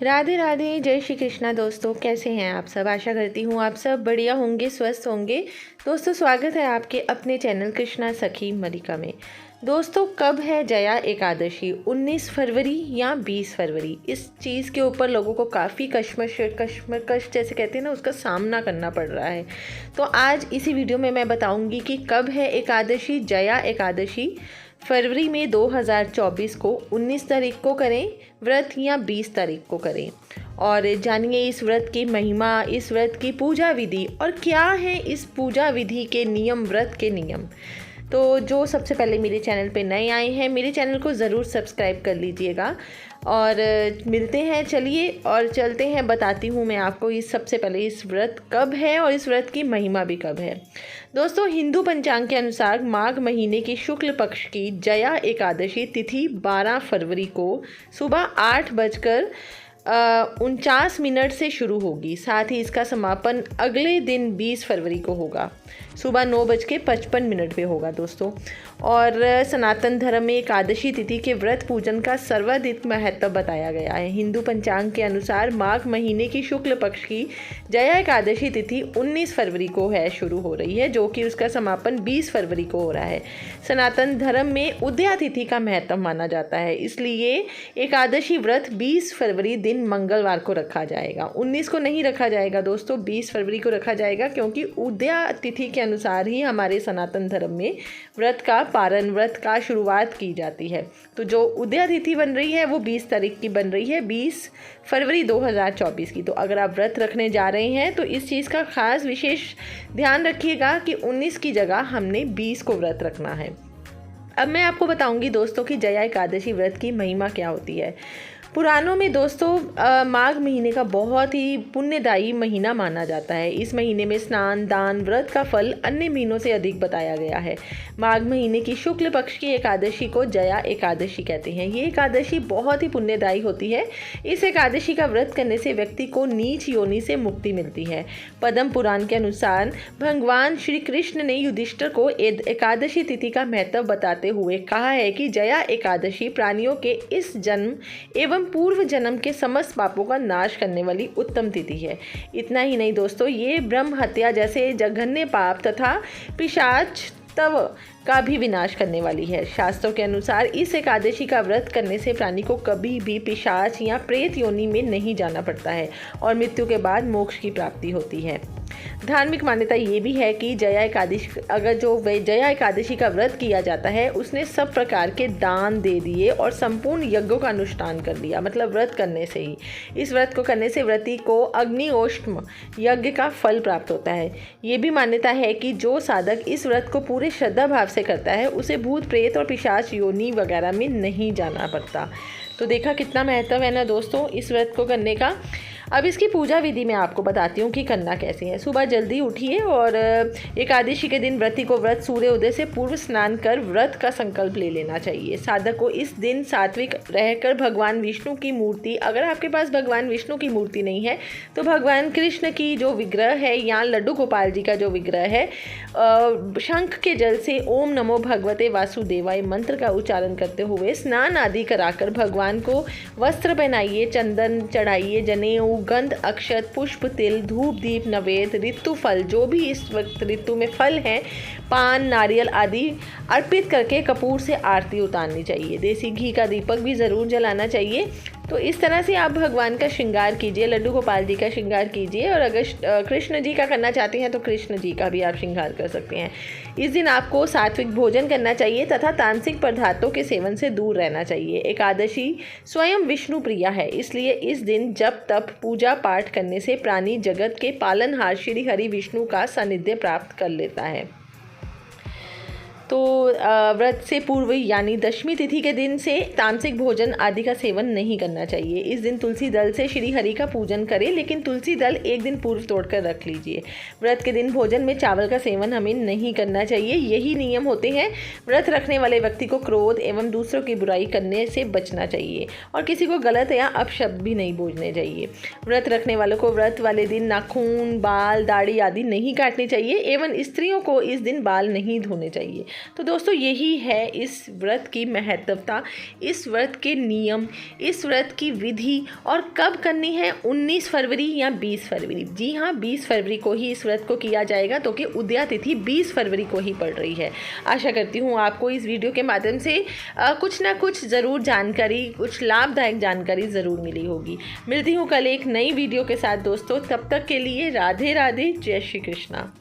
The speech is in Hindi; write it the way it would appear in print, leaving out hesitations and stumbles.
राधे राधे, जय श्री कृष्णा। दोस्तों कैसे हैं आप सब? आशा करती हूँ आप सब बढ़िया होंगे, स्वस्थ होंगे। दोस्तों स्वागत है आपके अपने चैनल कृष्णा सखी मलिका में। दोस्तों कब है जया एकादशी? 19 फरवरी या 20 फरवरी? इस चीज़ के ऊपर लोगों को काफ़ी कश्मकश जैसे कहते हैं ना, उसका सामना करना पड़ रहा है। तो आज इसी वीडियो में मैं बताऊंगी कि कब है एकादशी, जया एकादशी। फरवरी में 2024 को 19 तारीख को करें व्रत या 20 तारीख को करें, और जानिए इस व्रत की महिमा, इस व्रत की पूजा विधि और क्या है इस पूजा विधि के नियम, व्रत के नियम। तो जो सबसे पहले मेरे चैनल पे नए आए हैं, मेरे चैनल को ज़रूर सब्सक्राइब कर लीजिएगा। और मिलते हैं, चलिए और चलते हैं, बताती हूँ मैं आपको इस सबसे पहले इस व्रत कब है और इस व्रत की महिमा भी कब है। दोस्तों हिंदू पंचांग के अनुसार माघ महीने की शुक्ल पक्ष की जया एकादशी तिथि 12 फरवरी को सुबह 8:49 से शुरू होगी। साथ ही इसका समापन अगले दिन 20 फरवरी को होगा, सुबह 9:55 पे होगा दोस्तों। और सनातन धर्म में एकादशी तिथि के व्रत पूजन का सर्वाधिक महत्व बताया गया है। हिंदू पंचांग के अनुसार माघ महीने की शुक्ल पक्ष की जया एकादशी तिथि 19 फरवरी को है, शुरू हो रही है, जो कि उसका समापन 20 फरवरी को हो रहा है। सनातन धर्म में उदया तिथि का महत्व माना जाता है, इसलिए एकादशी व्रत 20 फरवरी दिन मंगलवार को रखा जाएगा। 19 को नहीं रखा जाएगा दोस्तों, 20 फरवरी को रखा जाएगा, क्योंकि उदया तिथि के अनुसार ही हमारे सनातन धर्म में व्रत का पारण, व्रत का शुरुआत की जाती है। तो जो उदया तिथि बन रही है वो 20 तारीख की बन रही है, 20 फरवरी 2024 की। तो अगर आप व्रत रखने जा रहे हैं तो इस चीज़ का खास विशेष ध्यान रखिएगा कि 19 की जगह हमने 20 को व्रत रखना है। अब मैं आपको बताऊंगी दोस्तों कि जया एकादशी व्रत की महिमा क्या होती है। पुराणों में दोस्तों माघ महीने का बहुत ही पुण्यदायी महीना माना जाता है। इस महीने में स्नान, दान, व्रत का फल अन्य महीनों से अधिक बताया गया है। माघ महीने की शुक्ल पक्ष की एकादशी को जया एकादशी कहते हैं। ये एकादशी बहुत ही पुण्यदायी होती है। इस एकादशी का व्रत करने से व्यक्ति को नीच योनि से मुक्ति मिलती है। पद्म पुराण के अनुसार भगवान श्री कृष्ण ने युधिष्ठिर को एकादशी तिथि का महत्व बताते हुए कहा है कि जया एकादशी प्राणियों के इस जन्म एवं पूर्व जन्म के समस्त पापों का नाश करने वाली उत्तम तिथि है। इतना ही नहीं दोस्तों, ये ब्रह्म हत्या जैसे जघन्य पाप तथा पिशाच तव का भी विनाश करने वाली है। शास्त्रों के अनुसार इस एकादशी का व्रत करने से प्राणी को कभी भी पिशाच या प्रेत योनि में नहीं जाना पड़ता है और मृत्यु के बाद मोक्ष की प्राप्ति होती है। धार्मिक मान्यता ये भी है कि जया एकादशी का व्रत किया जाता है, उसने सब प्रकार के दान दे दिए और संपूर्ण यज्ञों का अनुष्ठान कर लिया। मतलब व्रत करने से ही, इस व्रत को करने से व्रती को अग्निओष्म यज्ञ का फल प्राप्त होता है। ये भी मान्यता है कि जो साधक इस व्रत को पूरे श्रद्धा भाव से करता है उसे भूत प्रेत और पिशाच योनि वगैरह में नहीं जाना पड़ता। तो देखा कितना महत्व है ना दोस्तों इस व्रत को करने का। अब इसकी पूजा विधि मैं आपको बताती हूँ कि करना कैसे है। सुबह जल्दी उठिए और एकादशी के दिन व्रती को व्रत सूर्योदय से पूर्व स्नान कर व्रत का संकल्प ले लेना चाहिए। साधक को इस दिन सात्विक रहकर भगवान विष्णु की मूर्ति, अगर आपके पास भगवान विष्णु की मूर्ति नहीं है तो भगवान कृष्ण की जो विग्रह है या लड्डू गोपाल जी का जो विग्रह है, शंख के जल से ओम नमो भगवते वासुदेवाय मंत्र का उच्चारण करते हुए स्नान आदि कराकर भगवान को वस्त्र पहनाइए, चंदन चढ़ाइए, जनेऊ, गंध, अक्षत, पुष्प, तिल, धूप, दीप, नवेद, ऋतु फल, जो भी इस वक्त ऋतु में फल हैं, पान, नारियल आदि अर्पित करके कपूर से आरती उतारनी चाहिए। देसी घी का दीपक भी ज़रूर जलाना चाहिए। तो इस तरह से आप भगवान का श्रृंगार कीजिए, लड्डू गोपाल जी का श्रृंगार कीजिए। और अगर कृष्ण जी का करना चाहते हैं तो कृष्ण जी का भी आप श्रृंगार कर सकते हैं। इस दिन आपको सात्विक भोजन करना चाहिए तथा तामसिक पदार्थों के सेवन से दूर रहना चाहिए। एकादशी स्वयं विष्णु प्रिया है, इसलिए इस दिन जप तप पूजा पाठ करने से प्राणी जगत के पालनहार श्री हरि विष्णु का सानिध्य प्राप्त कर लेता है। तो व्रत से पूर्व यानी दशमी तिथि के दिन से तामसिक भोजन आदि का सेवन नहीं करना चाहिए। इस दिन तुलसी दल से श्री हरि का पूजन करें, लेकिन तुलसी दल एक दिन पूर्व तोड़कर रख लीजिए। व्रत के दिन भोजन में चावल का सेवन हमें नहीं करना चाहिए। यही नियम होते हैं। व्रत रखने वाले व्यक्ति को क्रोध एवं दूसरों की बुराई करने से बचना चाहिए और किसी को गलत या अपशब्द भी नहीं बोलने चाहिए। व्रत रखने वालों को व्रत वाले दिन नाखून, बाल, दाढ़ी आदि नहीं काटनी चाहिए एवं स्त्रियों को इस दिन बाल नहीं धोने चाहिए। तो दोस्तों यही है इस व्रत की महत्वता, इस व्रत के नियम, इस व्रत की विधि और कब करनी है, 19 फरवरी या 20 फरवरी। जी हाँ, 20 फरवरी को ही इस व्रत को किया जाएगा, तो कि उदया तिथि 20 फरवरी को ही पड़ रही है। आशा करती हूँ आपको इस वीडियो के माध्यम से कुछ ना कुछ ज़रूर जानकारी, कुछ लाभदायक जानकारी ज़रूर मिली होगी। मिलती हूँ कल एक नई वीडियो के साथ दोस्तों, तब तक के लिए राधे राधे, जय श्री कृष्णा।